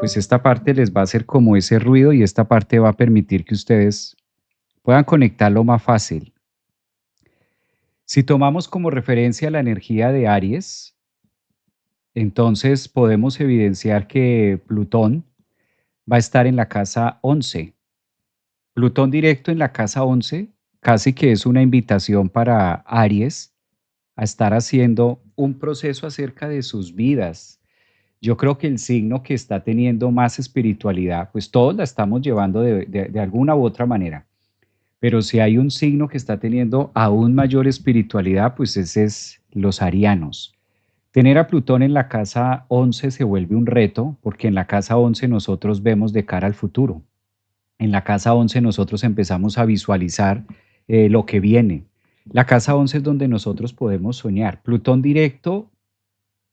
pues esta parte les va a hacer como ese ruido y esta parte va a permitir que ustedes puedan conectarlo más fácil. Si tomamos como referencia la energía de Aries, entonces podemos evidenciar que Plutón va a estar en la casa 11. Plutón directo en la casa 11 casi que es una invitación para Aries a estar haciendo un proceso acerca de sus vidas. Yo creo que el signo que está teniendo más espiritualidad, pues todos la estamos llevando de alguna u otra manera, pero si hay un signo que está teniendo aún mayor espiritualidad, pues ese es los arianos. Tener a Plutón en la casa 11 se vuelve un reto, porque en la casa 11 nosotros vemos de cara al futuro. En la casa 11 nosotros empezamos a visualizar lo que viene. La casa 11 es donde nosotros podemos soñar. Plutón directo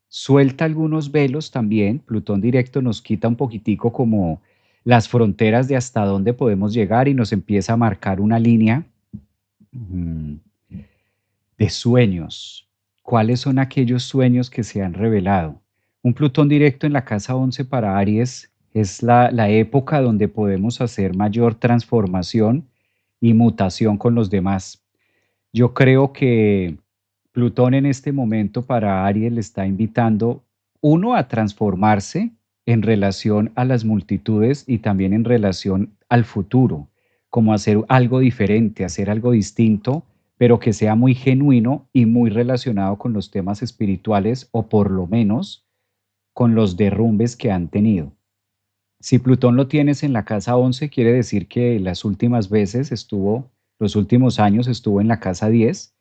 suelta algunos velos también. Plutón directo nos quita un poquitico como las fronteras de hasta dónde podemos llegar y nos empieza a marcar una línea mm, de sueños. ¿Cuáles son aquellos sueños que se han revelado? Un Plutón directo en la casa 11 para Aries es la época donde podemos hacer mayor transformación y mutación con los demás. Yo creo que Plutón en este momento para Aries le está invitando, uno, a transformarse en relación a las multitudes y también en relación al futuro, como hacer algo diferente, hacer algo distinto, pero que sea muy genuino y muy relacionado con los temas espirituales o por lo menos con los derrumbes que han tenido. Si Plutón lo tienes en la casa 11, quiere decir que las últimas veces estuvo, los últimos años estuvo en la casa 10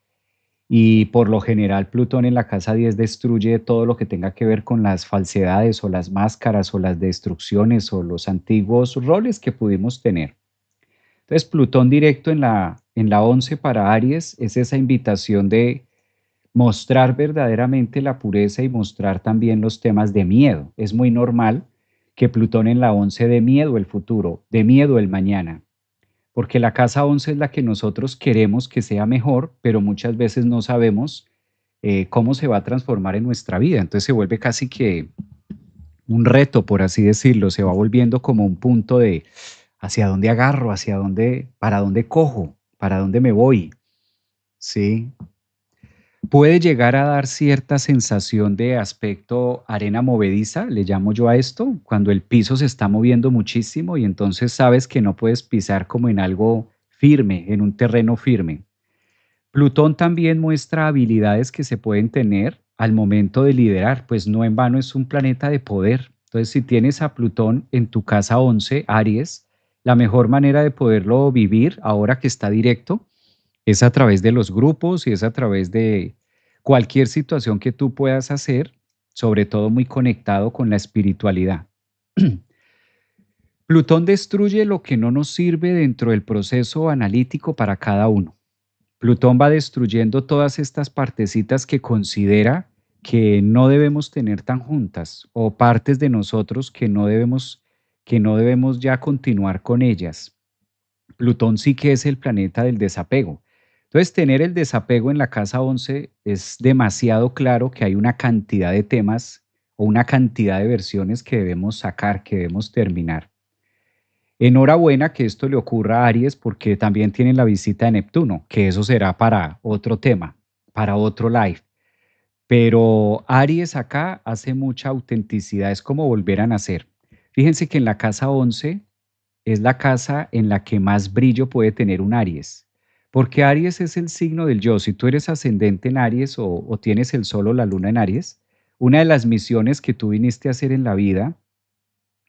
y por lo general Plutón en la casa 10 destruye todo lo que tenga que ver con las falsedades o las máscaras o las destrucciones o los antiguos roles que pudimos tener. Entonces Plutón directo en la 11 para Aries es esa invitación de mostrar verdaderamente la pureza y mostrar también los temas de miedo. Es muy normal que Plutón en la 11 de miedo el futuro, de miedo el mañana, porque la casa 11 es la que nosotros queremos que sea mejor, pero muchas veces no sabemos cómo se va a transformar en nuestra vida. Entonces se vuelve casi que un reto, por así decirlo, se va volviendo como un punto de hacia dónde agarro, hacia dónde, para dónde cojo, para dónde me voy, ¿sí? Puede llegar a dar cierta sensación de aspecto arena movediza, le llamo yo a esto, cuando el piso se está moviendo muchísimo y entonces sabes que no puedes pisar como en algo firme, en un terreno firme. Plutón también muestra habilidades que se pueden tener al momento de liderar, pues no en vano es un planeta de poder. Entonces, si tienes a Plutón en tu casa 11, Aries, la mejor manera de poderlo vivir ahora que está directo es a través de los grupos y es a través de cualquier situación que tú puedas hacer, sobre todo muy conectado con la espiritualidad. Plutón destruye lo que no nos sirve dentro del proceso analítico para cada uno. Plutón va destruyendo todas estas partecitas que considera que no debemos tener tan juntas o partes de nosotros que no debemos ya continuar con ellas. Plutón sí que es el planeta del desapego. Entonces, tener el desapego en la casa 11 es demasiado claro que hay una cantidad de temas o una cantidad de versiones que debemos sacar, que debemos terminar. Enhorabuena que esto le ocurra a Aries porque también tienen la visita de Neptuno, que eso será para otro tema, para otro live. Pero Aries acá hace mucha autenticidad, es como volver a nacer. Fíjense que en la casa 11 es la casa en la que más brillo puede tener un Aries, porque Aries es el signo del yo. Si tú eres ascendente en Aries o tienes el sol o la luna en Aries, una de las misiones que tú viniste a hacer en la vida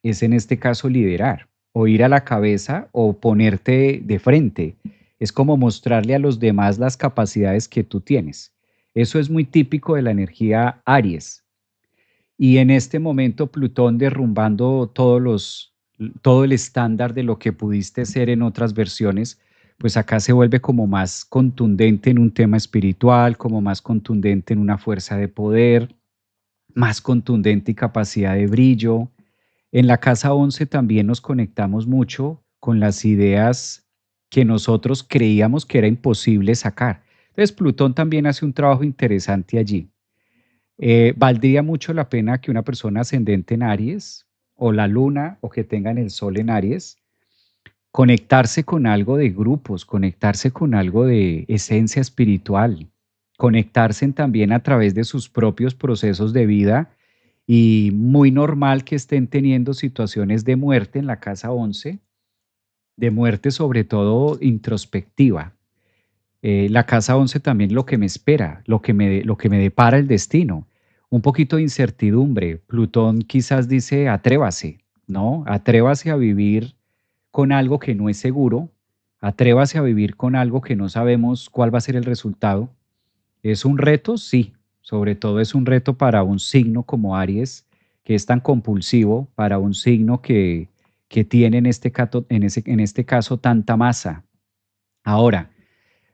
es en este caso liderar o ir a la cabeza o ponerte de frente. Es como mostrarle a los demás las capacidades que tú tienes. Eso es muy típico de la energía Aries. Y en este momento Plutón derrumbando todo el estándar de lo que pudiste ser en otras versiones, pues acá se vuelve como más contundente en un tema espiritual, como más contundente en una fuerza de poder, más contundente y capacidad de brillo. En la casa 11 también nos conectamos mucho con las ideas que nosotros creíamos que era imposible sacar. Entonces Plutón también hace un trabajo interesante allí. Valdría mucho la pena que una persona ascendente en Aries o la luna o que tengan el sol en Aries, conectarse con algo de grupos, conectarse con algo de esencia espiritual, conectarse también a través de sus propios procesos de vida y muy normal que estén teniendo situaciones de muerte en la casa 11, de muerte sobre todo introspectiva. La casa 11 también lo que me espera, lo que me depara el destino. Un poquito de incertidumbre. Plutón quizás dice, atrévase, ¿no? Atrévase a vivir con algo que no es seguro, atrévase a vivir con algo que no sabemos cuál va a ser el resultado. ¿Es un reto? Sí, sobre todo es un reto para un signo como Aries, que es tan compulsivo, para un signo que tiene en este caso tanta masa. Ahora,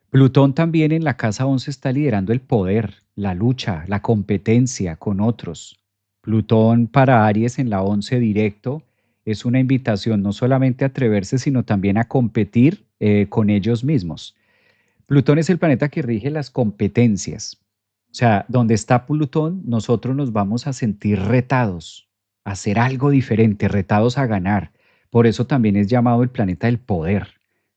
Plutón también en la casa 11 está liderando el poder, la lucha, la competencia con otros. Plutón para Aries en la 11 directo es una invitación no solamente a atreverse, sino también a competir con ellos mismos. Plutón es el planeta que rige las competencias. O sea, donde está Plutón, nosotros nos vamos a sentir retados, a hacer algo diferente, retados a ganar. Por eso también es llamado el planeta del poder,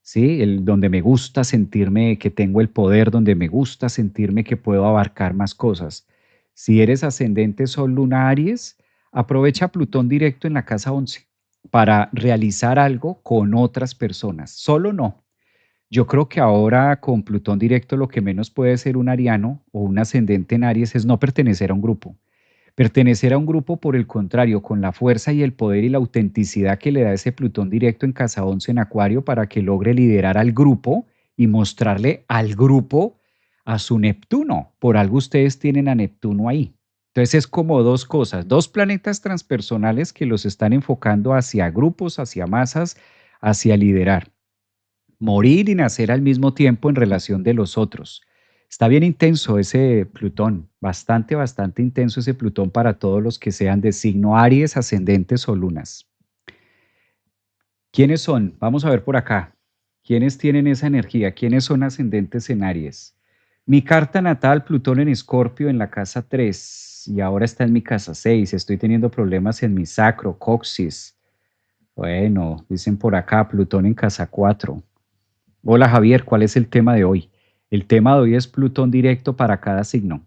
¿sí? Donde me gusta sentirme que tengo el poder, donde me gusta sentirme que puedo abarcar más cosas. Si eres ascendente Sol, Luna, Aries, aprovecha Plutón directo en la casa 11 para realizar algo con otras personas. Solo no. Yo creo que ahora con Plutón directo lo que menos puede ser un ariano o un ascendente en Aries es no pertenecer a un grupo. Pertenecer a un grupo, por el contrario, con la fuerza y el poder y la autenticidad que le da ese Plutón directo en casa 11 en Acuario para que logre liderar al grupo y mostrarle al grupo a su Neptuno. Por algo ustedes tienen a Neptuno ahí. Entonces es como dos cosas, dos planetas transpersonales que los están enfocando hacia grupos, hacia masas, hacia liderar. Morir y nacer al mismo tiempo en relación de los otros. Está bien intenso ese Plutón, bastante, bastante intenso ese Plutón para todos los que sean de signo Aries, ascendentes o lunas. ¿Quiénes son? Vamos a ver por acá. ¿Quiénes tienen esa energía? ¿Quiénes son ascendentes en Aries? Mi carta natal, Plutón en Escorpio en la casa 3 y ahora está en mi casa 6. Estoy teniendo problemas en mi sacro, coxis. Bueno, dicen por acá, Plutón en casa 4. Hola Javier, ¿cuál es el tema de hoy? El tema de hoy es Plutón directo para cada signo.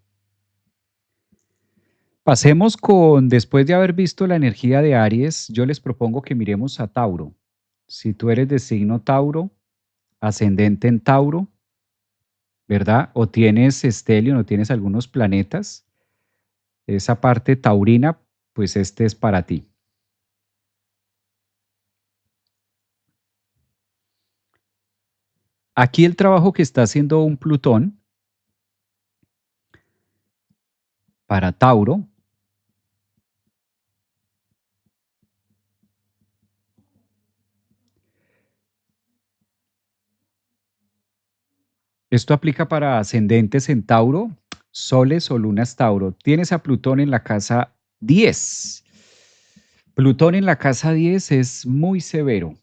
Pasemos con, después de haber visto la energía de Aries, yo les propongo que miremos a Tauro. Si tú eres de signo Tauro, ascendente en Tauro, ¿verdad? O tienes estelio, o tienes algunos planetas, esa parte taurina, pues este es para ti. Aquí el trabajo que está haciendo un Plutón para Tauro. Esto aplica para ascendentes en Tauro, soles o lunas Tauro. Tienes a Plutón en la casa 10. Plutón en la casa 10 es muy severo.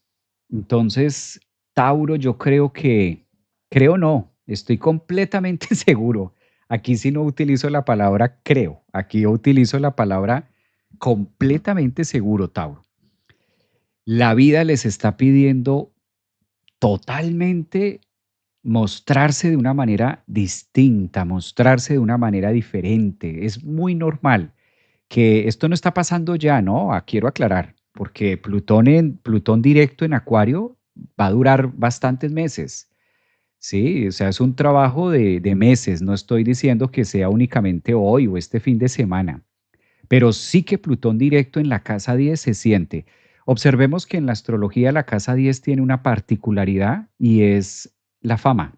Entonces, Tauro, yo creo no, estoy completamente seguro. Aquí sí no utilizo la palabra creo, aquí utilizo la palabra completamente seguro, Tauro. La vida les está pidiendo totalmente mostrarse de una manera distinta, mostrarse de una manera diferente. Es muy normal que esto no está pasando ya, ¿no? Quiero aclarar, porque Plutón directo en Acuario va a durar bastantes meses. Sí, o sea, es un trabajo de meses. No estoy diciendo que sea únicamente hoy o este fin de semana, pero sí que Plutón directo en la casa 10 se siente. Observemos que en la astrología la casa 10 tiene una particularidad y es la fama.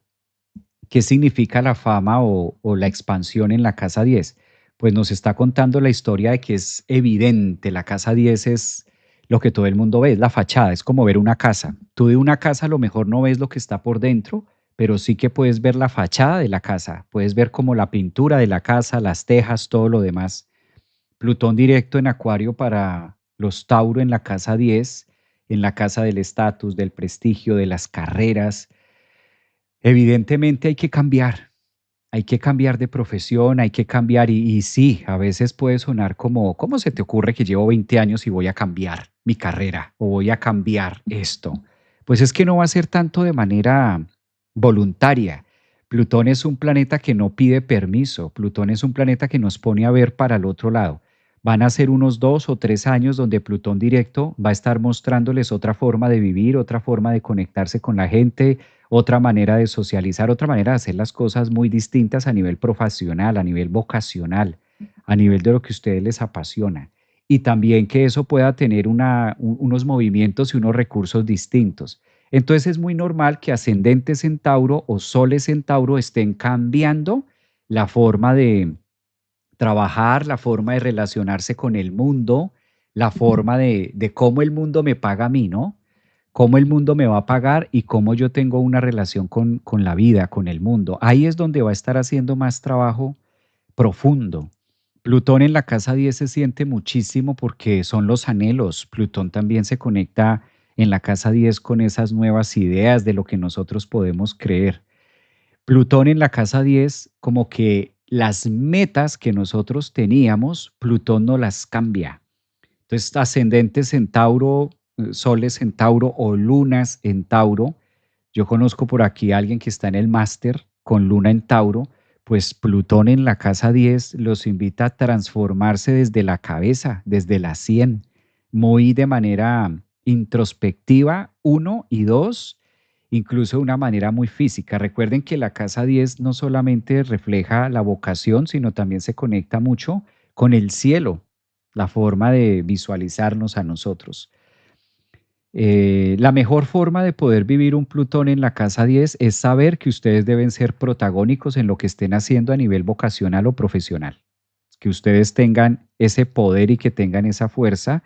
¿Qué significa la fama o la expansión en la casa 10? Pues nos está contando la historia de que es evidente, la casa 10 es lo que todo el mundo ve, es la fachada, es como ver una casa. Tú de una casa a lo mejor no ves lo que está por dentro, pero sí que puedes ver la fachada de la casa, puedes ver como la pintura de la casa, las tejas, todo lo demás. Plutón directo en Acuario para los Tauro en la casa 10, en la casa del estatus, del prestigio, de las carreras. Evidentemente hay que cambiar. hay que cambiar de profesión, hay que cambiar y sí, a veces puede sonar como, ¿cómo se te ocurre que llevo 20 años y voy a cambiar mi carrera o voy a cambiar esto? Pues es que no va a ser tanto de manera voluntaria. Plutón es un planeta que no pide permiso, Plutón es un planeta que nos pone a ver para el otro lado. Van a ser unos 2 o 3 años donde Plutón directo va a estar mostrándoles otra forma de vivir, otra forma de conectarse con la gente, otra manera de socializar, otra manera de hacer las cosas muy distintas a nivel profesional, a nivel vocacional, a nivel de lo que a ustedes les apasiona. Y también que eso pueda tener unos movimientos y unos recursos distintos. Entonces es muy normal que ascendentes en Tauro o soles en Tauro estén cambiando la forma de trabajar, la forma de relacionarse con el mundo, la forma de cómo el mundo me paga a mí, ¿no? Cómo el mundo me va a pagar y cómo yo tengo una relación con la vida, con el mundo. Ahí es donde va a estar haciendo más trabajo profundo. Plutón en la casa 10 se siente muchísimo porque son los anhelos. Plutón también se conecta en la casa 10 con esas nuevas ideas de lo que nosotros podemos creer. Plutón en la casa 10 como que las metas que nosotros teníamos, Plutón no las cambia. Entonces, ascendentes en Tauro, soles en Tauro o lunas en Tauro. Yo conozco por aquí a alguien que está en el máster con luna en Tauro, pues Plutón en la casa 10 los invita a transformarse desde la cabeza, desde la 100, muy de manera introspectiva, uno, y dos, incluso de una manera muy física. Recuerden que la casa 10 no solamente refleja la vocación, sino también se conecta mucho con el cielo, la forma de visualizarnos a nosotros. La mejor forma de poder vivir un Plutón en la casa 10 es saber que ustedes deben ser protagónicos en lo que estén haciendo a nivel vocacional o profesional. Que ustedes tengan ese poder y que tengan esa fuerza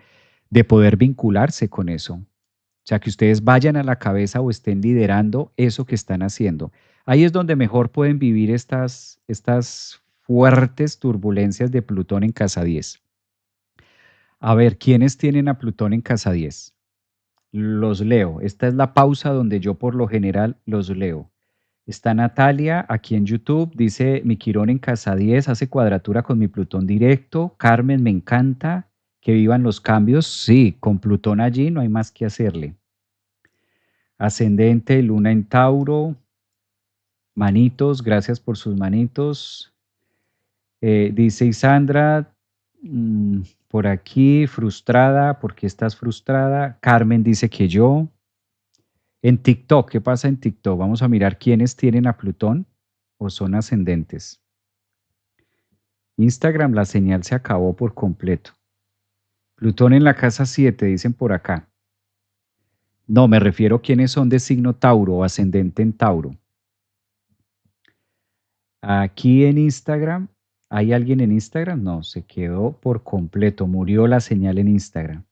de poder vincularse con eso. O sea, que ustedes vayan a la cabeza o estén liderando eso que están haciendo. Ahí es donde mejor pueden vivir estas fuertes turbulencias de Plutón en casa 10. A ver, ¿quiénes tienen a Plutón en casa 10? Los leo. Esta es la pausa donde yo por lo general los leo. Está Natalia aquí en YouTube, dice mi Quirón en casa 10 hace cuadratura con mi Plutón directo. Carmen, me encanta que vivan los cambios. Sí, con Plutón allí no hay más que hacerle. Ascendente, Luna en Tauro. Manitos, gracias por sus manitos. Dice Isandra, por aquí, frustrada, ¿por qué estás frustrada? Carmen dice que yo. En TikTok, ¿qué pasa en TikTok? Vamos a mirar quiénes tienen a Plutón o son ascendentes. Instagram, la señal se acabó por completo. Plutón en la casa 7, dicen por acá. No, me refiero a quiénes son de signo Tauro o ascendente en Tauro. Aquí en Instagram, ¿hay alguien en Instagram? No, se quedó por completo, murió la señal en Instagram.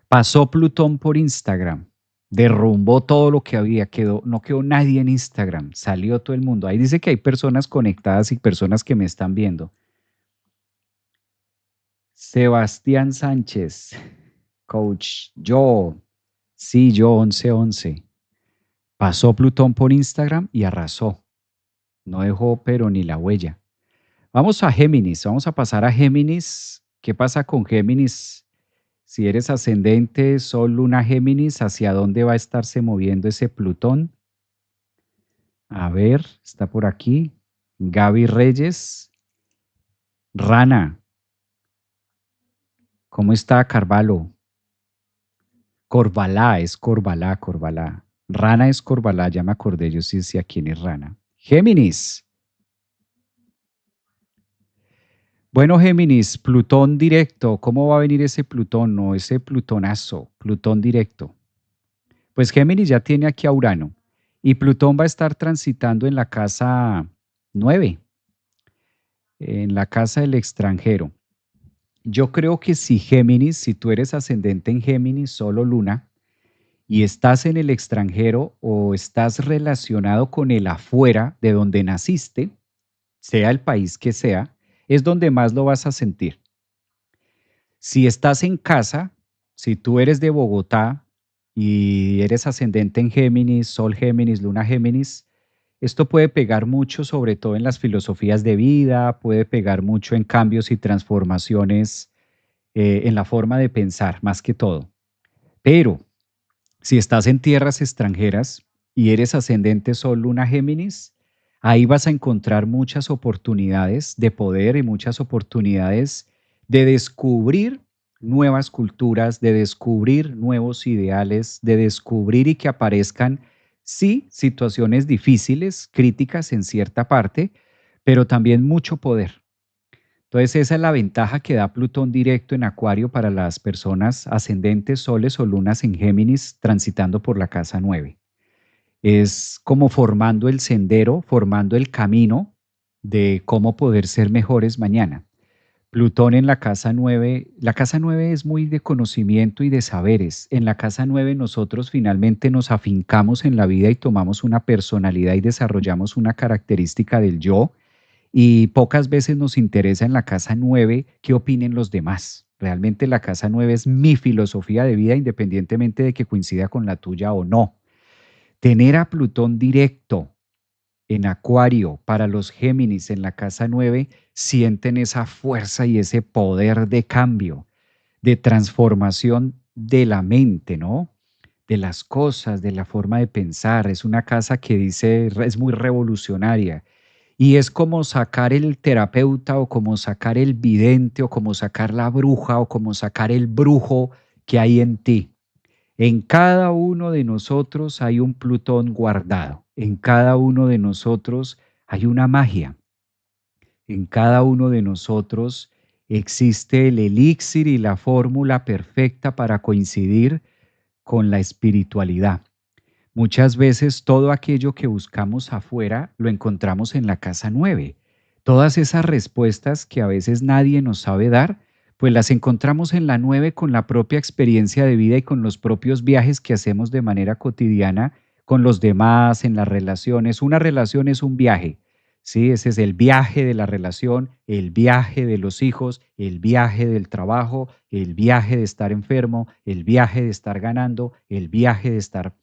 Pasó Plutón por Instagram, derrumbó todo lo que había, no quedó nadie en Instagram, salió todo el mundo. Ahí dice que hay personas conectadas y personas que me están viendo. Sebastián Sánchez, coach, yo 1111. Pasó Plutón por Instagram y arrasó. No dejó pero ni la huella. Vamos a Géminis, vamos a pasar a Géminis. ¿Qué pasa con Géminis? Si eres ascendente, Sol, Luna, Géminis, ¿hacia dónde va a estarse moviendo ese Plutón? A ver, está por aquí. Gaby Reyes. Rana, ¿cómo está Carvalho? Corvalá, es Corvalá, Corvalá. Rana es Corvalá, ya me acordé, yo sí decía quién es Rana. Géminis. Bueno, Géminis, Plutón directo. ¿Cómo va a venir ese Plutón? No, ese Plutonazo, Plutón directo. Pues Géminis ya tiene aquí a Urano y Plutón va a estar transitando en la casa 9, en la casa del extranjero. Yo creo que si Géminis, si tú eres ascendente en Géminis, solo Luna, y estás en el extranjero o estás relacionado con el afuera de donde naciste, sea el país que sea, es donde más lo vas a sentir. Si estás en casa, si tú eres de Bogotá y eres ascendente en Géminis, Sol Géminis, Luna Géminis, Esto puede pegar mucho, sobre todo en las filosofías de vida, puede pegar mucho en cambios y transformaciones en la forma de pensar, más que todo. Pero si estás en tierras extranjeras y eres ascendente Sol Luna Géminis, ahí vas a encontrar muchas oportunidades de poder y muchas oportunidades de descubrir nuevas culturas, de descubrir nuevos ideales, de descubrir y que aparezcan, sí, situaciones difíciles, críticas en cierta parte, pero también mucho poder. Entonces, esa es la ventaja que da Plutón directo en Acuario para las personas ascendentes, soles o lunas en Géminis transitando por la casa 9. Es como formando el sendero, formando el camino de cómo poder ser mejores mañana. Plutón en la casa 9 es muy de conocimiento y de saberes. En la casa 9 nosotros finalmente nos afincamos en la vida y tomamos una personalidad y desarrollamos una característica del yo, y pocas veces nos interesa en la casa 9 qué opinen los demás. Realmente la casa 9 es mi filosofía de vida independientemente de que coincida con la tuya o no. Tener a Plutón directo en Acuario para los Géminis en la casa 9 sienten esa fuerza y ese poder de cambio, de transformación de la mente, ¿no? De las cosas, de la forma de pensar. Es una casa que dice, es muy revolucionaria y es como sacar el terapeuta o como sacar el vidente o como sacar la bruja o como sacar el brujo que hay en ti. En cada uno de nosotros hay un Plutón guardado. En cada uno de nosotros hay una magia. En cada uno de nosotros existe el elixir y la fórmula perfecta para coincidir con la espiritualidad. Muchas veces todo aquello que buscamos afuera lo encontramos en la casa 9. Todas esas respuestas que a veces nadie nos sabe dar, pues las encontramos en la 9 con la propia experiencia de vida y con los propios viajes que hacemos de manera cotidiana con los demás, en las relaciones. Una relación es un viaje, ¿sí? Ese es el viaje de la relación, el viaje de los hijos, el viaje del trabajo, el viaje de estar enfermo, el viaje de estar ganando, el viaje de estar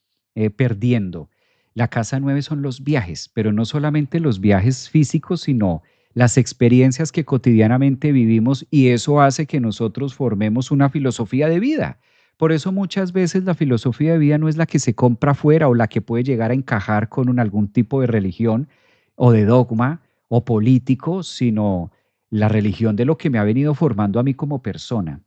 perdiendo. La casa 9 son los viajes, pero no solamente los viajes físicos, sino las experiencias que cotidianamente vivimos y eso hace que nosotros formemos una filosofía de vida. Por eso muchas veces la filosofía de vida no es la que se compra afuera o la que puede llegar a encajar con algún tipo de religión o de dogma o político, sino la religión de lo que me ha venido formando a mí como persona.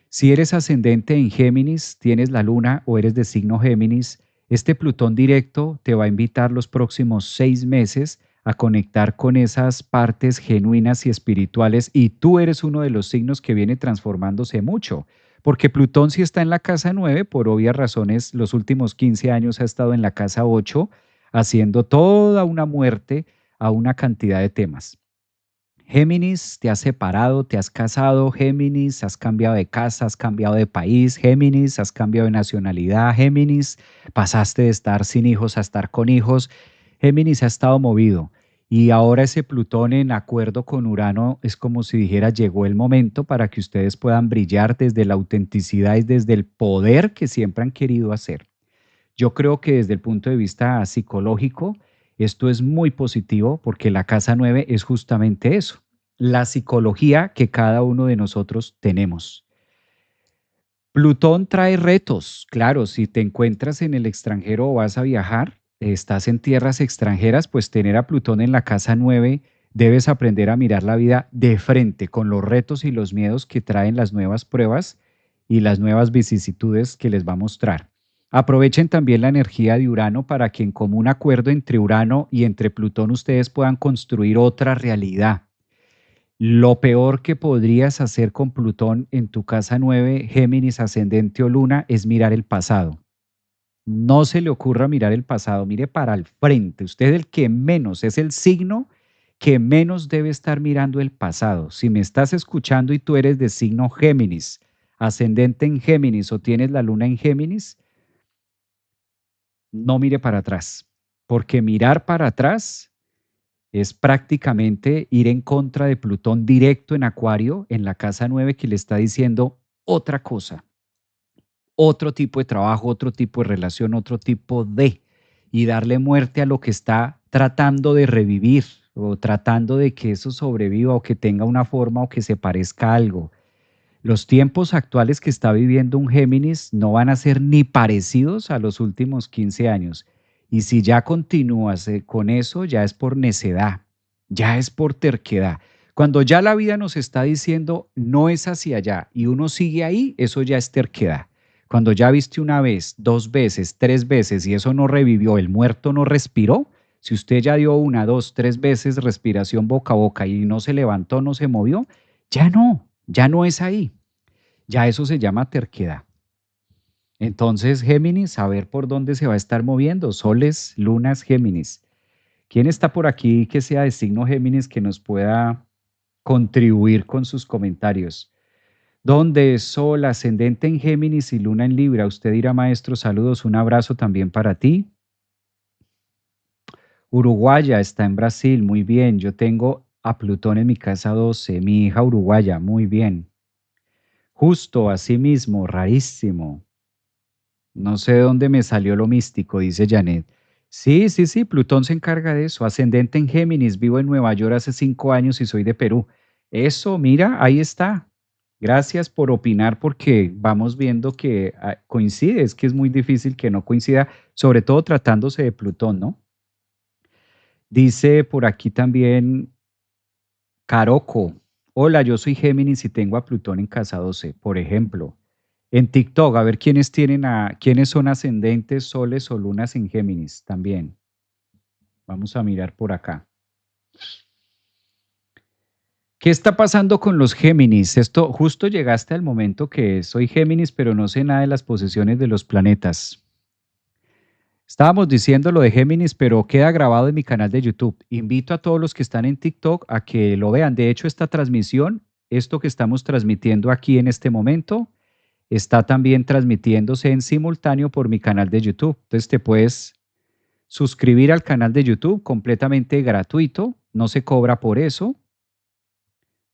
Si eres ascendente en Géminis, tienes la luna o eres de signo Géminis, este Plutón directo te va a invitar los próximos 6 meses a conectar con esas partes genuinas y espirituales y tú eres uno de los signos que viene transformándose mucho, porque Plutón si está en la casa 9, por obvias razones, los últimos 15 años ha estado en la casa 8, haciendo toda una muerte a una cantidad de temas. Géminis, te has separado, te has casado, Géminis, has cambiado de casa, has cambiado de país, Géminis, has cambiado de nacionalidad, Géminis, pasaste de estar sin hijos a estar con hijos, Géminis ha estado movido y ahora ese Plutón en acuerdo con Urano es como si dijera llegó el momento para que ustedes puedan brillar desde la autenticidad y desde el poder que siempre han querido hacer. Yo creo que desde el punto de vista psicológico, esto es muy positivo porque la casa 9 es justamente eso, la psicología que cada uno de nosotros tenemos. Plutón trae retos, claro, si te encuentras en el extranjero o vas a viajar, estás en tierras extranjeras, pues tener a Plutón en la casa 9 debes aprender a mirar la vida de frente con los retos y los miedos que traen las nuevas pruebas y las nuevas vicisitudes que les va a mostrar. Aprovechen también la energía de Urano para que en común acuerdo entre Urano y entre Plutón ustedes puedan construir otra realidad. Lo peor que podrías hacer con Plutón en tu casa 9, Géminis, ascendente o luna, es mirar el pasado. No se le ocurra mirar el pasado, mire para el frente. Usted es el que menos, es el signo que menos debe estar mirando el pasado. Si me estás escuchando y tú eres de signo Géminis, ascendente en Géminis o tienes la luna en Géminis, no mire para atrás, porque mirar para atrás es prácticamente ir en contra de Plutón directo en Acuario, en la casa 9 que le está diciendo otra cosa, otro tipo de trabajo, otro tipo de relación, otro tipo de, y darle muerte a lo que está tratando de revivir o tratando de que eso sobreviva o que tenga una forma o que se parezca a algo. Los tiempos actuales que está viviendo un Géminis no van a ser ni parecidos a los últimos 15 años. Y si ya continúas con eso, ya es por necedad, ya es por terquedad. Cuando ya la vida nos está diciendo no es hacia allá y uno sigue ahí, eso ya es terquedad. Cuando ya viste una vez, dos veces, tres veces y eso no revivió, el muerto no respiró, si usted ya dio una, dos, tres veces respiración boca a boca y no se levantó, no se movió, ya no es ahí. Ya eso se llama terquedad. Entonces, Géminis, a ver por dónde se va a estar moviendo. Soles, lunas, Géminis. ¿Quién está por aquí que sea de signo Géminis que nos pueda contribuir con sus comentarios? ¿Dónde es Sol, ascendente en Géminis y luna en Libra? Usted dirá, maestro, saludos, un abrazo también para ti. Uruguaya está en Brasil, muy bien. Yo tengo a Plutón en mi casa 12, mi hija uruguaya, muy bien. Justo, así mismo, rarísimo. No sé de dónde me salió lo místico, dice Janet. Sí, sí, sí, Plutón se encarga de eso. Ascendente en Géminis, vivo en Nueva York hace 5 años y soy de Perú. Eso, mira, ahí está. Gracias por opinar porque vamos viendo que coincide, es que es muy difícil que no coincida, sobre todo tratándose de Plutón, ¿no? Dice por aquí también Caroco. Hola, yo soy Géminis y tengo a Plutón en casa 12, por ejemplo. En TikTok, a ver quiénes son ascendentes, soles o lunas en Géminis también. Vamos a mirar por acá. ¿Qué está pasando con los Géminis? Esto justo llegaste al momento que soy Géminis, pero no sé nada de las posiciones de los planetas. Estábamos diciendo lo de Géminis, pero queda grabado en mi canal de YouTube. Invito a todos los que están en TikTok a que lo vean. De hecho, esta transmisión, esto que estamos transmitiendo aquí en este momento, está también transmitiéndose en simultáneo por mi canal de YouTube. Entonces te puedes suscribir al canal de YouTube completamente gratuito, no se cobra por eso.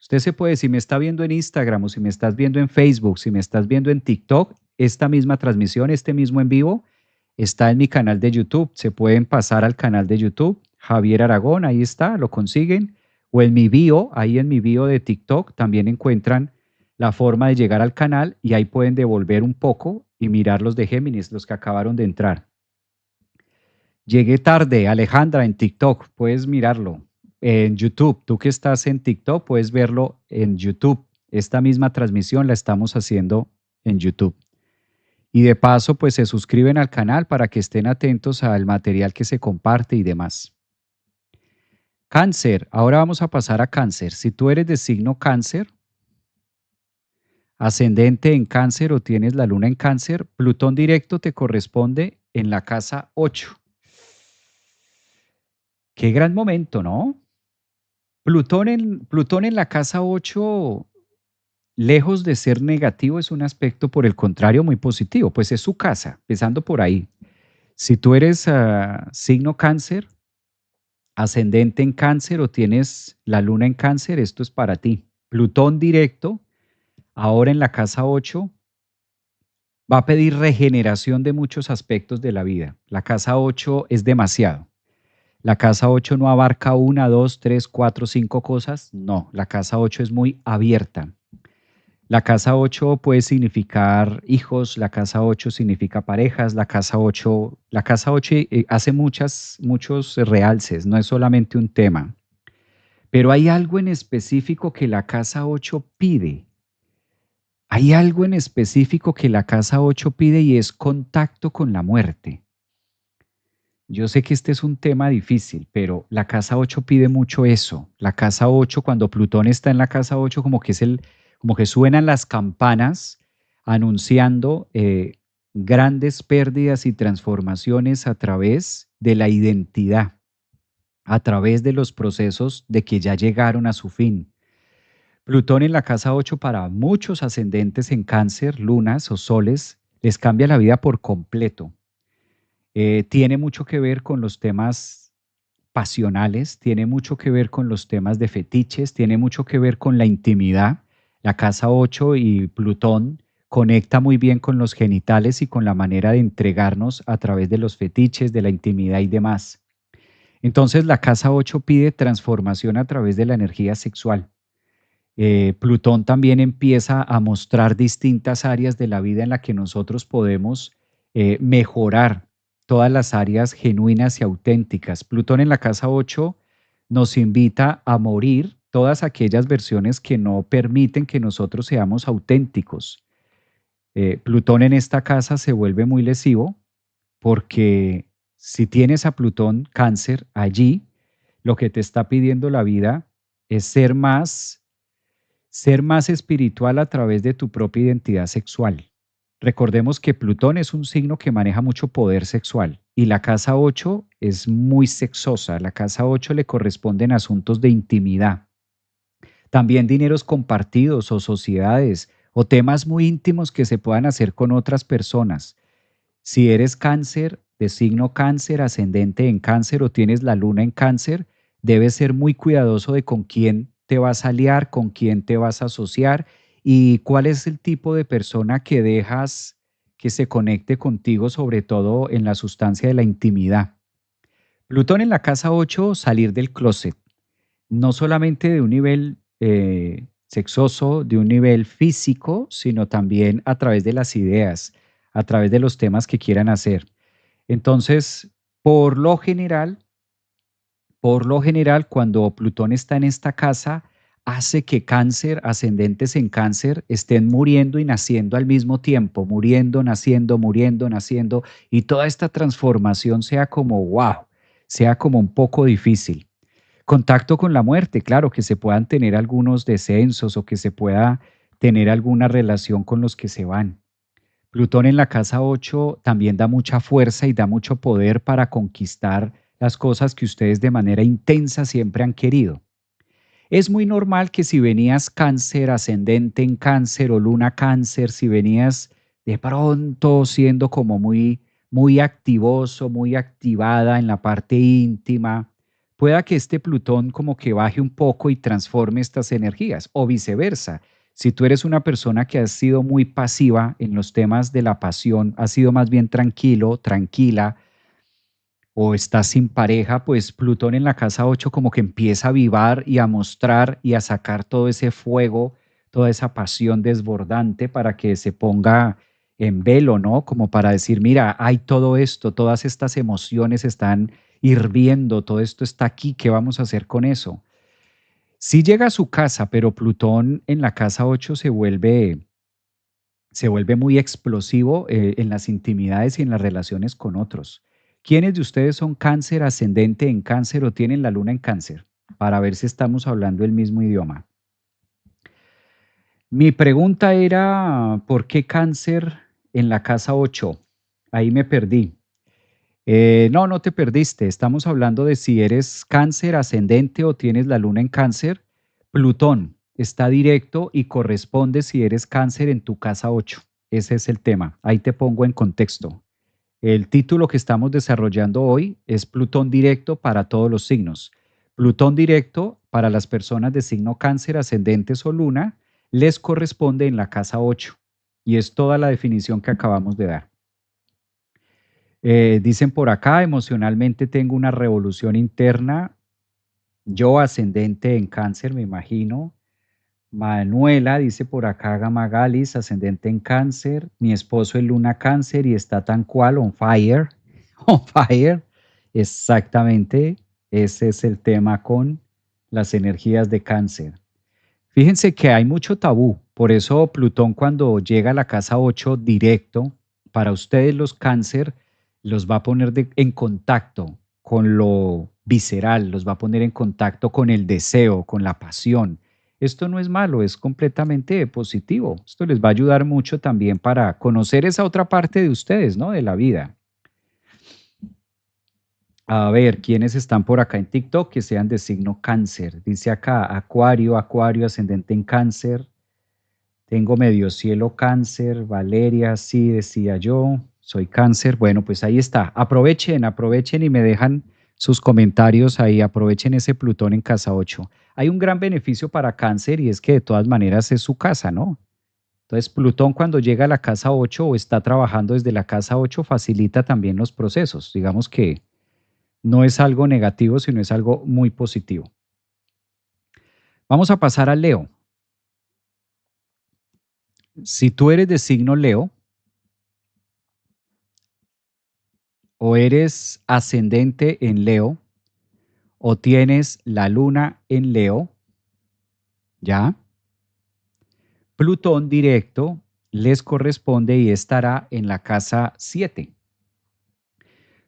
Usted se puede, si me está viendo en Instagram o si me estás viendo en Facebook, si me estás viendo en TikTok, esta misma transmisión, este mismo en vivo, está en mi canal de YouTube. Se pueden pasar al canal de YouTube, Javier Aragón, ahí está, lo consiguen. O en mi bio, ahí en mi bio de TikTok también encuentran la forma de llegar al canal y ahí pueden devolver un poco y mirar los de Géminis, los que acabaron de entrar. Llegué tarde, Alejandra, en TikTok, puedes mirarlo. En YouTube, tú que estás en TikTok, puedes verlo en YouTube. Esta misma transmisión la estamos haciendo en YouTube. Y de paso, pues se suscriben al canal para que estén atentos al material que se comparte y demás. Cáncer, ahora vamos a pasar a cáncer. Si tú eres de signo cáncer, ascendente en cáncer o tienes la luna en cáncer, Plutón directo te corresponde en la casa 8. Qué gran momento, ¿no? Plutón en la casa 8, lejos de ser negativo, es un aspecto por el contrario muy positivo, pues es su casa, empezando por ahí. Si tú eres signo cáncer, ascendente en cáncer o tienes la luna en cáncer, esto es para ti. Plutón directo, ahora en la casa 8, va a pedir regeneración de muchos aspectos de la vida. La casa 8 es demasiado. La casa 8 no abarca una, dos, tres, cuatro, cinco cosas. No, la casa 8 es muy abierta. La casa 8 puede significar hijos, la casa 8 significa parejas, la casa 8 hace muchos realces, no es solamente un tema. Pero hay algo en específico que la casa 8 pide. Hay algo en específico que la casa 8 pide y es contacto con la muerte. Yo sé que este es un tema difícil, pero la casa 8 pide mucho eso. La casa 8, cuando Plutón está en la casa 8, como que suenan las campanas anunciando grandes pérdidas y transformaciones a través de la identidad, a través de los procesos de que ya llegaron a su fin. Plutón en la casa 8 para muchos ascendentes en cáncer, lunas o soles, les cambia la vida por completo. Tiene mucho que ver con los temas pasionales, tiene mucho que ver con los temas de fetiches, tiene mucho que ver con la intimidad. La casa 8 y Plutón conecta muy bien con los genitales y con la manera de entregarnos a través de los fetiches, de la intimidad y demás. Entonces la casa 8 pide transformación a través de la energía sexual. Plutón también empieza a mostrar distintas áreas de la vida en la que nosotros podemos mejorar todas las áreas genuinas y auténticas. Plutón en la casa 8 nos invita a morir todas aquellas versiones que no permiten que nosotros seamos auténticos. Plutón en esta casa se vuelve muy lesivo porque si tienes a Plutón cáncer allí, lo que te está pidiendo la vida es ser más espiritual a través de tu propia identidad sexual. Recordemos que Plutón es un signo que maneja mucho poder sexual y la casa 8 es muy sexosa. La casa 8 le corresponden asuntos de intimidad. También dineros compartidos o sociedades o temas muy íntimos que se puedan hacer con otras personas. Si eres cáncer, de signo cáncer, ascendente en cáncer o tienes la luna en cáncer, debes ser muy cuidadoso de con quién te vas a aliar, con quién te vas a asociar y cuál es el tipo de persona que dejas que se conecte contigo, sobre todo en la sustancia de la intimidad. Plutón en la casa 8, salir del closet, no solamente de un nivel sexoso, de un nivel físico, sino también a través de las ideas, a través de los temas que quieran hacer. Entonces, por lo general, cuando Plutón está en esta casa, hace que cáncer, ascendentes en cáncer, estén muriendo y naciendo al mismo tiempo, muriendo, naciendo, y toda esta transformación sea como wow, sea como un poco difícil. Contacto con la muerte, claro, que se puedan tener algunos descensos o que se pueda tener alguna relación con los que se van. Plutón en la casa 8 también da mucha fuerza y da mucho poder para conquistar las cosas que ustedes de manera intensa siempre han querido. Es muy normal que si venías cáncer, ascendente en cáncer o luna cáncer, si venías de pronto siendo como muy activoso, muy activada en la parte íntima, pueda que este Plutón como que baje un poco y transforme estas energías o viceversa. Si tú eres una persona que has sido muy pasiva en los temas de la pasión, has sido más bien tranquilo, tranquila, o estás sin pareja, pues Plutón en la casa 8 como que empieza a avivar y a mostrar y a sacar todo ese fuego, toda esa pasión desbordante para que se ponga en velo, ¿no? Como para decir, mira, hay todo esto, todas estas emociones están hirviendo, todo esto está aquí, ¿qué vamos a hacer con eso? Sí llega a su casa, pero Plutón en la casa 8 se vuelve muy explosivo en las intimidades y en las relaciones con otros. ¿Quiénes de ustedes son cáncer ascendente en cáncer o tienen la luna en cáncer? Para ver si estamos hablando el mismo idioma. Mi pregunta era, ¿por qué cáncer en la casa 8? Ahí me perdí. No, no te perdiste. Estamos hablando de si eres cáncer ascendente o tienes la luna en cáncer. Plutón está directo y corresponde si eres cáncer en tu casa 8. Ese es el tema. Ahí te pongo en contexto. El título que estamos desarrollando hoy es Plutón directo para todos los signos. Plutón directo para las personas de signo cáncer, ascendentes o luna, les corresponde en la casa 8. Y es toda la definición que acabamos de dar. Dicen por acá, emocionalmente tengo una revolución interna. Yo ascendente en cáncer, me imagino. Manuela dice por acá, Gamagalis, ascendente en cáncer. Mi esposo es luna cáncer y está tan cual, on fire. On fire. Exactamente. Ese es el tema con las energías de cáncer. Fíjense que hay mucho tabú. Por eso Plutón cuando llega a la casa 8 directo, para ustedes los cáncer, los va a poner en contacto con lo visceral, los va a poner en contacto con el deseo, con la pasión. Esto no es malo, es completamente positivo. Esto les va a ayudar mucho también para conocer esa otra parte de ustedes, ¿no? De la vida. A ver, ¿quiénes están por acá en TikTok que sean de signo cáncer? Dice acá, Acuario, Acuario, ascendente en cáncer. Tengo medio cielo cáncer, Valeria, sí, decía yo, soy cáncer. Bueno, pues ahí está. Aprovechen, aprovechen y me dejan sus comentarios ahí. Aprovechen ese Plutón en casa 8. Hay un gran beneficio para cáncer y es que de todas maneras es su casa, ¿no? Entonces, Plutón cuando llega a la casa 8 o está trabajando desde la casa 8 facilita también los procesos. Digamos que No es algo negativo, sino es algo muy positivo. Vamos a pasar a Leo. Si tú eres de signo Leo o eres ascendente en Leo o tienes la luna en Leo, ¿ya? Plutón directo les corresponde y estará en la casa 7.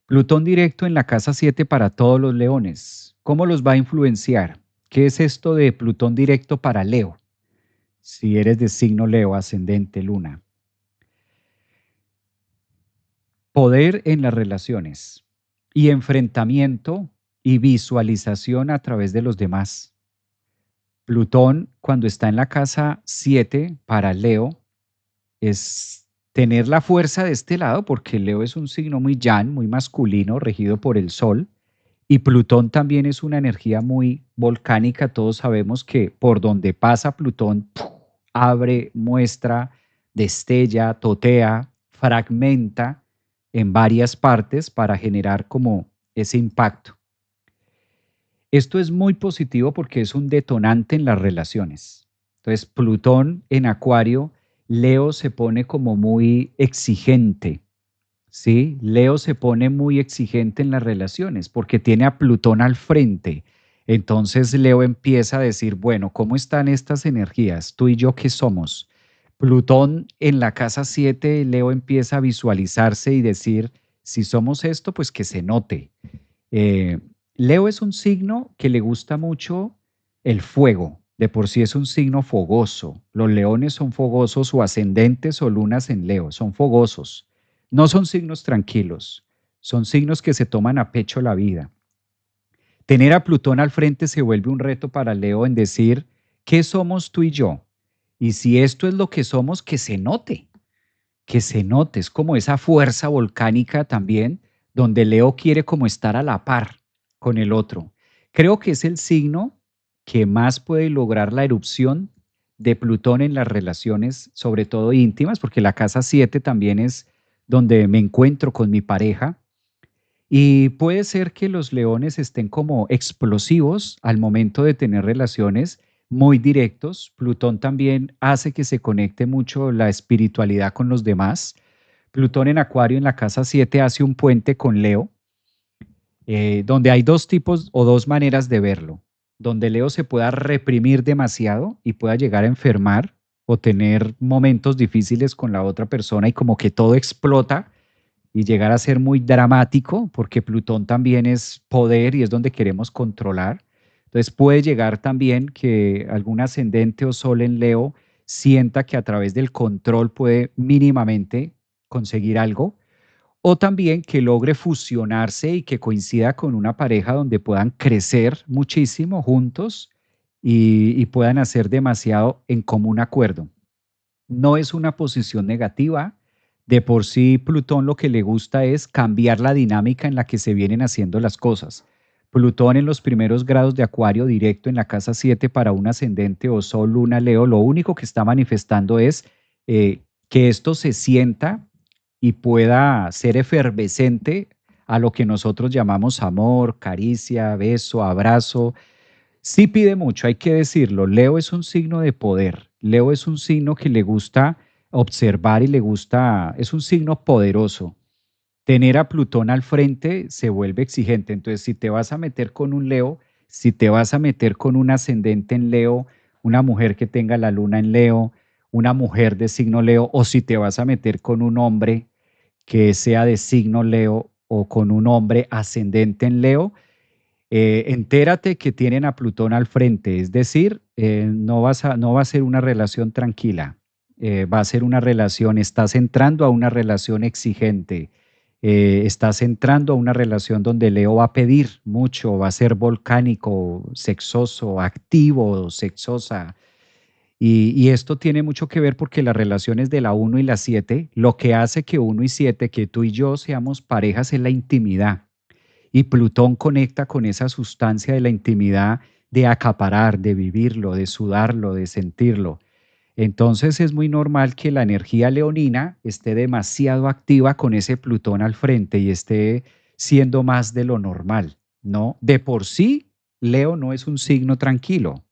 Plutón directo en la casa 7 para todos los leones. ¿Cómo los va a influenciar? ¿Qué es esto de Plutón directo para Leo? Si eres de signo Leo, ascendente, luna. Poder en las relaciones y enfrentamiento y visualización a través de los demás. Plutón, cuando está en la casa 7 para Leo, es tener la fuerza de este lado, porque Leo es un signo muy yang, muy masculino, regido por el Sol, y Plutón también es una energía muy volcánica. Todos sabemos que por donde pasa Plutón, ¡puf!, abre, muestra, destella, totea, fragmenta en varias partes para generar como ese impacto. Esto es muy positivo porque es un detonante en las relaciones. Entonces, Plutón en Acuario, Leo se pone como muy exigente, ¿sí? Leo se pone muy exigente en las relaciones porque tiene a Plutón al frente. Entonces, Leo empieza a decir, bueno, ¿cómo están estas energías? ¿Tú y yo qué somos? Plutón en la casa 7, Leo empieza a visualizarse y decir, si somos esto, pues que se note. Eh, Leo es un signo que le gusta mucho el fuego. De por sí es un signo fogoso. Los leones son fogosos o ascendentes o lunas en Leo, son fogosos. No son signos tranquilos, son signos que se toman a pecho la vida. Tener a Plutón al frente se vuelve un reto para Leo en decir, ¿qué somos tú y yo? Y si esto es lo que somos, que se note, que se note. Es como esa fuerza volcánica también, donde Leo quiere como estar a la par con el otro. Creo que es el signo que más puede lograr la erupción de Plutón en las relaciones, sobre todo íntimas, porque la casa 7 también es donde me encuentro con mi pareja. Y puede ser que los leones estén como explosivos al momento de tener relaciones muy directos. Plutón también hace que se conecte mucho la espiritualidad con los demás. Plutón en Acuario en la casa 7 hace un puente con Leo, donde hay dos tipos o dos maneras de verlo. Donde Leo se pueda reprimir demasiado y pueda llegar a enfermar o tener momentos difíciles con la otra persona y como que todo explota y llegar a ser muy dramático, porque Plutón también es poder y es donde queremos controlar. Entonces puede llegar también que algún ascendente o sol en Leo sienta que a través del control puede mínimamente conseguir algo, o también que logre fusionarse y que coincida con una pareja donde puedan crecer muchísimo juntos y puedan hacer demasiado en común acuerdo. No es una posición negativa. De por sí, Plutón lo que le gusta es cambiar la dinámica en la que se vienen haciendo las cosas. Plutón en los primeros grados de Acuario directo en la casa 7 para un ascendente o Sol, Luna, Leo, lo único que está manifestando es que esto se sienta y pueda ser efervescente a lo que nosotros llamamos amor, caricia, beso, abrazo. Sí pide mucho, hay que decirlo. Leo es un signo de poder. Leo es un signo que le gusta observar y le gusta, es un signo poderoso. Tener a Plutón al frente se vuelve exigente. Entonces, si te vas a meter con un Leo, si te vas a meter con un ascendente en Leo, una mujer que tenga la luna en Leo, una mujer de signo Leo, o si te vas a meter con un hombre que sea de signo Leo o con un hombre ascendente en Leo, entérate que tienen a Plutón al frente, es decir, no va a ser una relación tranquila, va a ser una relación, estás entrando a una relación exigente, estás entrando a una relación donde Leo va a pedir mucho, va a ser volcánico, sexoso, activo, sexosa. Y esto tiene mucho que ver porque las relaciones de la uno y la 7, lo que hace que uno y 7, que tú y yo seamos parejas es la intimidad. Y Plutón conecta con esa sustancia de la intimidad, de acaparar, de vivirlo, de sudarlo, de sentirlo. Entonces es muy normal que la energía leonina esté demasiado activa con ese Plutón al frente y esté siendo más de lo normal, ¿no? De por sí, Leo no es un signo tranquilo.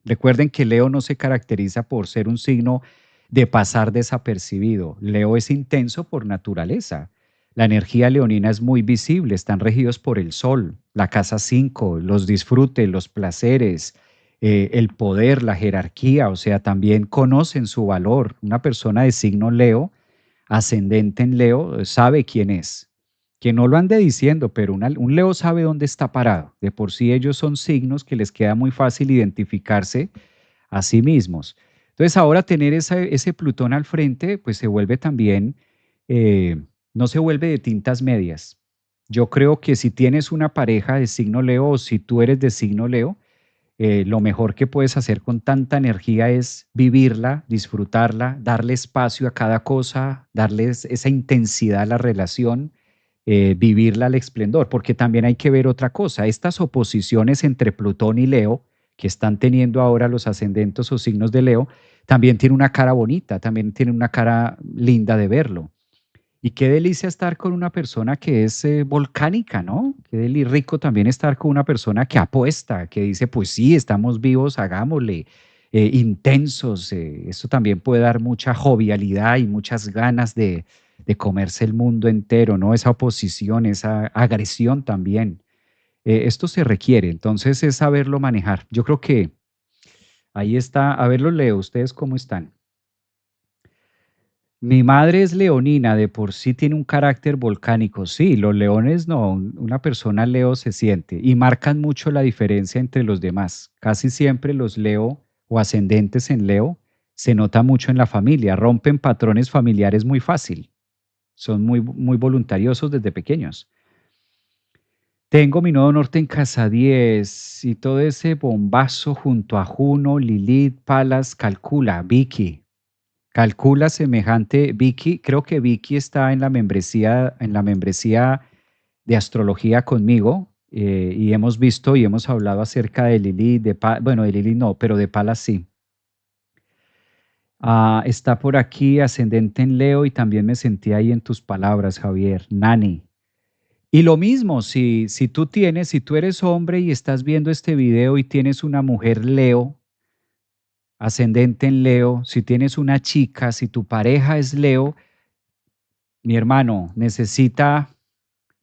Recuerden que Leo no se caracteriza por ser un signo de pasar desapercibido. Leo es intenso por naturaleza. La energía leonina es muy visible, están regidos por el sol, la casa 5, los disfrutes, los placeres, el poder, la jerarquía, o sea, también conocen su valor. Una persona de signo Leo, ascendente en Leo, sabe quién es. Que no lo ande diciendo, pero un Leo sabe dónde está parado. De por sí ellos son signos que les queda muy fácil identificarse a sí mismos. Entonces ahora tener ese Plutón al frente, pues se vuelve también, eh, no se vuelve de tintas medias. Yo creo que si tienes una pareja de signo Leo o si tú eres de signo Leo, lo mejor que puedes hacer con tanta energía es vivirla, disfrutarla, darle espacio a cada cosa, darles esa intensidad a la relación, vivirla al esplendor, porque también hay que ver otra cosa, estas oposiciones entre Plutón y Leo que están teniendo ahora los ascendentes o signos de Leo, también tiene una cara bonita, también tiene una cara linda de verlo. Y qué delicia estar con una persona que es volcánica, ¿no? Qué rico también estar con una persona que apuesta, que dice, pues sí, estamos vivos, hagámosle, intensos. Eso también puede dar mucha jovialidad y muchas ganas de comerse el mundo entero, ¿no? Esa oposición, esa agresión también. Esto se requiere, entonces es saberlo manejar. Yo creo que ahí está, a ver, los leo, ¿ustedes cómo están? Mi madre es leonina, de por sí tiene un carácter volcánico. Sí, los leones no, una persona Leo se siente y marcan mucho la diferencia entre los demás. Casi siempre los Leo o ascendentes en Leo se nota mucho en la familia, rompen patrones familiares muy fácil, son muy voluntariosos desde pequeños. Tengo mi nodo norte en casa 10 y todo ese bombazo junto a Juno, Lilith, Palas, calcula, Vicky. Calcula semejante, Vicky, creo que Vicky está en la membresía de astrología conmigo, y hemos visto y hemos hablado acerca de Lilith, bueno, de Lilith no, pero de Palas sí. Está por aquí ascendente en Leo y también me sentí ahí en tus palabras, Javier, Nani. Y lo mismo, si tú eres hombre y estás viendo este video y tienes una mujer Leo, ascendente en Leo, si tienes una chica, si tu pareja es Leo, mi hermano, necesita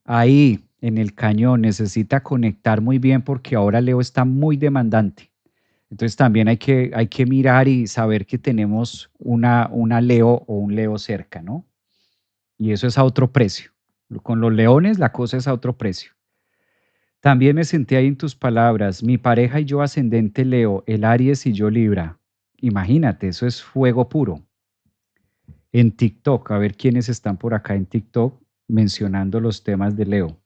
ahí en el cañón, necesita conectar muy bien porque ahora Leo está muy demandante. Entonces también hay que mirar y saber que tenemos una Leo o un Leo cerca, ¿no? Y eso es a otro precio. Con los leones la cosa es a otro precio. También me sentí ahí en tus palabras, mi pareja y yo ascendente Leo, el Aries y yo Libra. Imagínate, eso es fuego puro. En TikTok, a ver quiénes están por acá en TikTok mencionando los temas de Leo.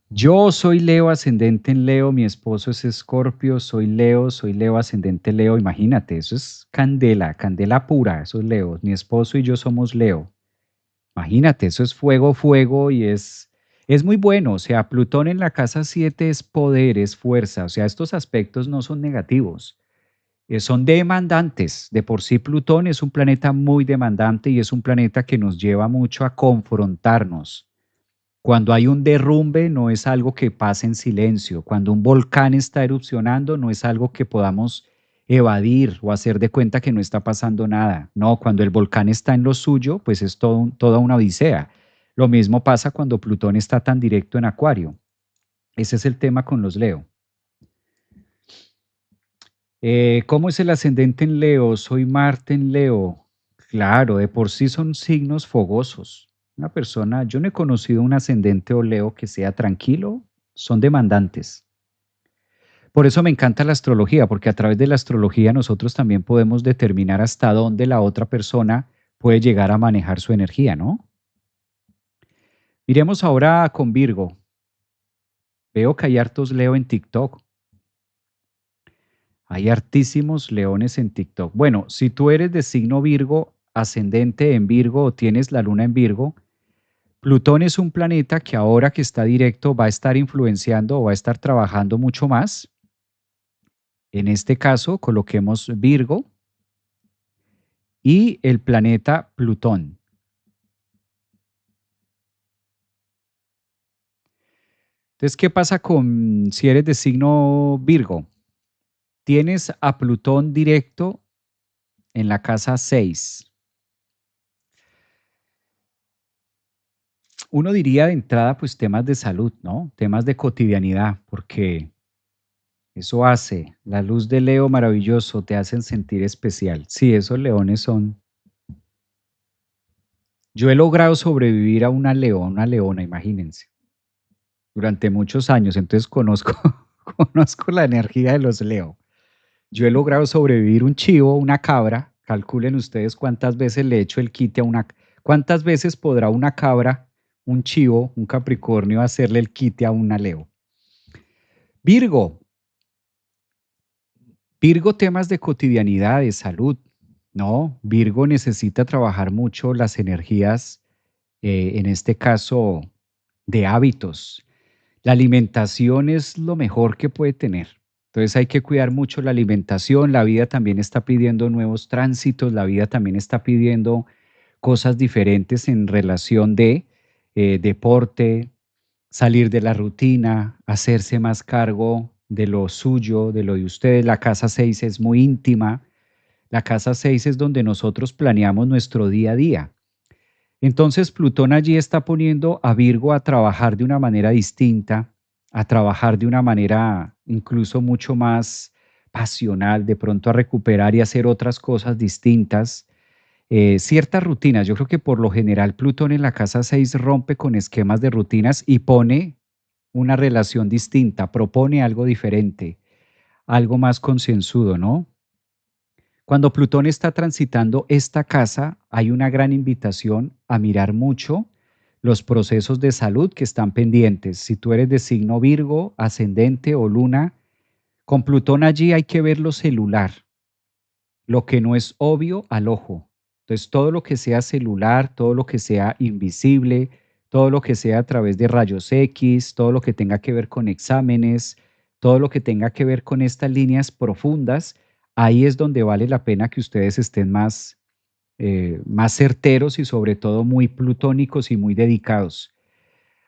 Yo soy Leo ascendente en Leo, mi esposo es Escorpio, soy Leo ascendente Leo, imagínate, eso es candela, candela pura, eso es Leo. Mi esposo y yo somos Leo. Imagínate, eso es fuego, fuego y es muy bueno. O sea, Plutón en la casa 7 es poder, es fuerza. O sea, estos aspectos no son negativos, son demandantes. De por sí, Plutón es un planeta muy demandante y es un planeta que nos lleva mucho a confrontarnos. Cuando hay un derrumbe, no es algo que pase en silencio. Cuando un volcán está erupcionando, no es algo que podamos evadir o hacer de cuenta que no está pasando nada. No, cuando el volcán está en lo suyo, pues es toda una odisea. Lo mismo pasa cuando Plutón está tan directo en Acuario. Ese es el tema con los Leo. ¿Cómo es el ascendente en Leo? Soy Marte en Leo. Claro, de por sí son signos fogosos. Una persona, yo no he conocido un ascendente o Leo que sea tranquilo, son demandantes. Por eso me encanta la astrología, porque a través de la astrología nosotros también podemos determinar hasta dónde la otra persona puede llegar a manejar su energía, ¿no? Miremos ahora con Virgo. Veo que hay hartos Leo en TikTok. Hay hartísimos leones en TikTok. Bueno, si tú eres de signo Virgo, ascendente en Virgo o tienes la luna en Virgo, Plutón es un planeta que ahora que está directo va a estar influenciando o va a estar trabajando mucho más. En este caso, coloquemos Virgo y el planeta Plutón. Entonces, ¿qué pasa con si eres de signo Virgo? Tienes a Plutón directo en la casa 6. Uno diría de entrada, pues temas de salud, ¿no? Temas de cotidianidad, porque eso hace, la luz de Leo maravilloso, te hacen sentir especial. Sí, esos leones son. Yo he logrado sobrevivir a una leona, imagínense, durante muchos años, entonces conozco, conozco la energía de los Leo. Yo he logrado sobrevivir un chivo, una cabra. Calculen ustedes cuántas veces le he hecho el quite a cuántas veces podrá una cabra, un chivo, un Capricornio hacerle el quite a una Leo. Virgo, Virgo temas de cotidianidad, de salud. No, Virgo necesita trabajar mucho las energías, en este caso, de hábitos. La alimentación es lo mejor que puede tener. Entonces hay que cuidar mucho la alimentación. La vida también está pidiendo nuevos tránsitos. La vida también está pidiendo cosas diferentes en relación de deporte, salir de la rutina, hacerse más cargo de lo suyo, de lo de ustedes. La casa 6 es muy íntima. La casa 6 es donde nosotros planeamos nuestro día a día. Entonces Plutón allí está poniendo a Virgo a trabajar de una manera distinta, a trabajar de una manera incluso mucho más pasional, de pronto a recuperar y hacer otras cosas distintas, ciertas rutinas. Yo creo que por lo general Plutón en la casa 6 rompe con esquemas de rutinas y pone una relación distinta, propone algo diferente, algo más concienzudo, ¿no? Cuando Plutón está transitando esta casa, hay una gran invitación a mirar mucho los procesos de salud que están pendientes. Si tú eres de signo Virgo, ascendente o luna, con Plutón allí hay que ver lo celular, lo que no es obvio al ojo. Entonces, todo lo que sea celular, todo lo que sea invisible, todo lo que sea a través de rayos X, todo lo que tenga que ver con exámenes, todo lo que tenga que ver con estas líneas profundas, ahí es donde vale la pena que ustedes estén más certeros y sobre todo muy plutónicos y muy dedicados.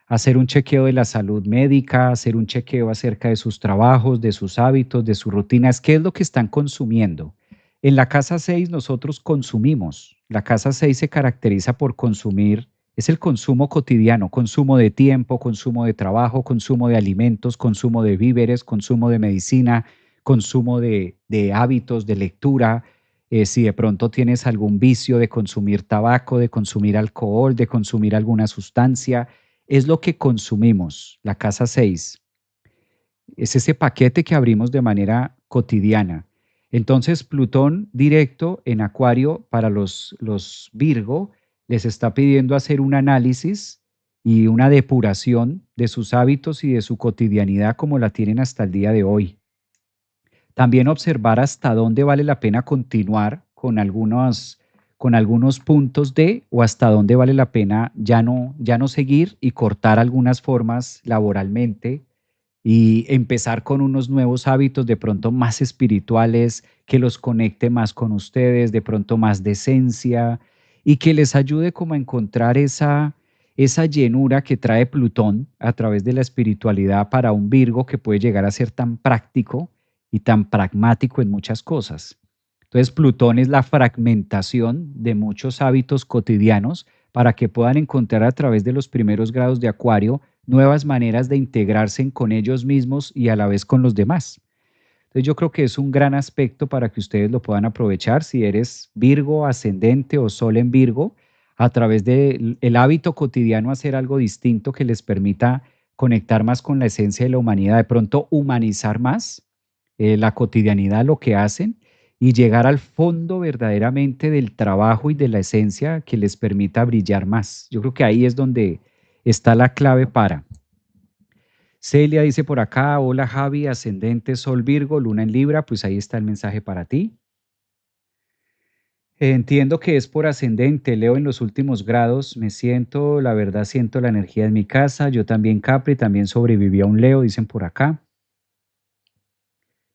Hacer un chequeo de la salud médica, hacer un chequeo acerca de sus trabajos, de sus hábitos, de sus rutinas, qué es lo que están consumiendo. En la casa 6 nosotros consumimos. La casa 6 se caracteriza por consumir, es el consumo cotidiano, consumo de tiempo, consumo de trabajo, consumo de alimentos, consumo de víveres, consumo de medicina, consumo de hábitos, de lectura. Si de pronto tienes algún vicio de consumir tabaco, de consumir alcohol, de consumir alguna sustancia, es lo que consumimos, la casa 6. Es ese paquete que abrimos de manera cotidiana. Entonces, Plutón directo en Acuario para los Virgo les está pidiendo hacer un análisis y una depuración de sus hábitos y de su cotidianidad como la tienen hasta el día de hoy. También observar hasta dónde vale la pena continuar con algunos puntos de o hasta dónde vale la pena ya no seguir y cortar algunas formas laboralmente y empezar con unos nuevos hábitos de pronto más espirituales, que los conecte más con ustedes, de pronto más de esencia y que les ayude como a encontrar esa llenura que trae Plutón a través de la espiritualidad para un Virgo que puede llegar a ser tan práctico y tan pragmático en muchas cosas. Entonces, Plutón es la fragmentación de muchos hábitos cotidianos para que puedan encontrar a través de los primeros grados de Acuario nuevas maneras de integrarse con ellos mismos y a la vez con los demás. Entonces, yo creo que es un gran aspecto para que ustedes lo puedan aprovechar si eres Virgo, ascendente o Sol en Virgo, a través del hábito cotidiano hacer algo distinto que les permita conectar más con la esencia de la humanidad, de pronto humanizar más la cotidianidad, lo que hacen y llegar al fondo verdaderamente del trabajo y de la esencia que les permita brillar más. Yo creo que ahí es donde está la clave para. Celia dice por acá, hola Javi, ascendente Sol Virgo, Luna en Libra, pues ahí está el mensaje para ti. Entiendo que es por ascendente, Leo en los últimos grados, me siento, la verdad siento la energía en mi casa, yo también Capri, también sobreviví a un Leo, dicen por acá.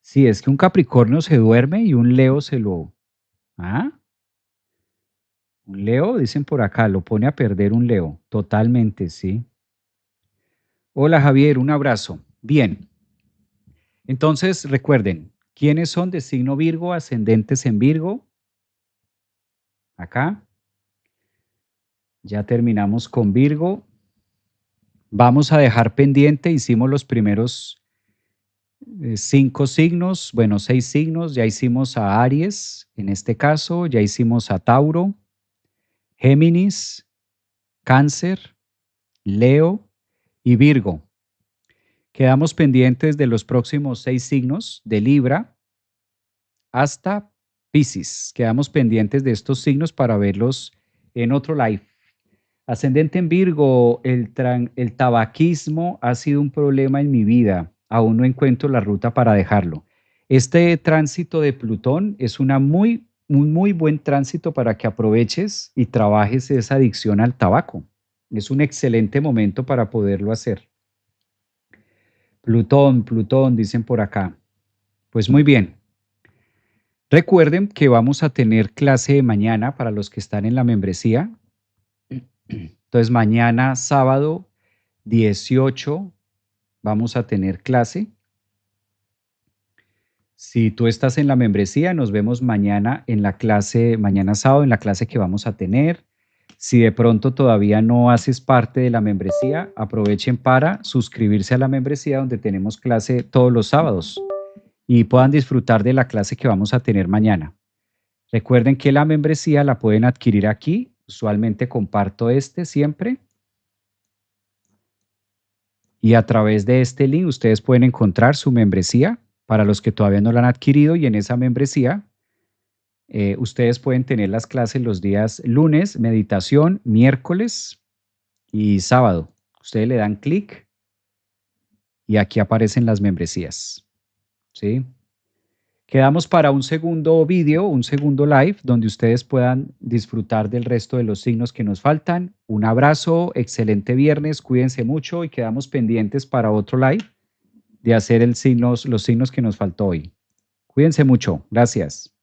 Sí, es que un Capricornio se duerme y un Leo se lo... ¿Ah? Un Leo, dicen por acá, lo pone a perder un Leo, totalmente, sí. Hola Javier, un abrazo. Bien, entonces recuerden, ¿quiénes son de signo Virgo, ascendentes en Virgo? Acá, ya terminamos con Virgo. Vamos a dejar pendiente, hicimos los primeros 5 signos, bueno, 6 signos, ya hicimos a Aries, en este caso, ya hicimos a Tauro, Géminis, Cáncer, Leo y Virgo. Quedamos pendientes de los próximos 6 signos de Libra hasta Piscis. Quedamos pendientes de estos signos para verlos en otro live. Ascendente en Virgo, el tabaquismo ha sido un problema en mi vida. Aún no encuentro la ruta para dejarlo. Este tránsito de Plutón es un muy buen tránsito para que aproveches y trabajes esa adicción al tabaco. Es un excelente momento para poderlo hacer. Plutón, Plutón, dicen por acá. Pues muy bien. Recuerden que vamos a tener clase de mañana para los que están en la membresía. Entonces, mañana sábado 18 vamos a tener clase. Si tú estás en la membresía, nos vemos mañana en la clase, mañana sábado en la clase que vamos a tener. Si de pronto todavía no haces parte de la membresía, aprovechen para suscribirse a la membresía donde tenemos clase todos los sábados y puedan disfrutar de la clase que vamos a tener mañana. Recuerden que la membresía la pueden adquirir aquí. Usualmente comparto siempre. Y a través de este link ustedes pueden encontrar su membresía para los que todavía no la han adquirido y en esa membresía ustedes pueden tener las clases los días lunes, meditación, miércoles y sábado. Ustedes le dan clic y aquí aparecen las membresías. ¿Sí? Quedamos para un segundo vídeo, un segundo live, donde ustedes puedan disfrutar del resto de los signos que nos faltan. Un abrazo, excelente viernes, cuídense mucho y quedamos pendientes para otro live de hacer los signos que nos faltó hoy. Cuídense mucho, gracias.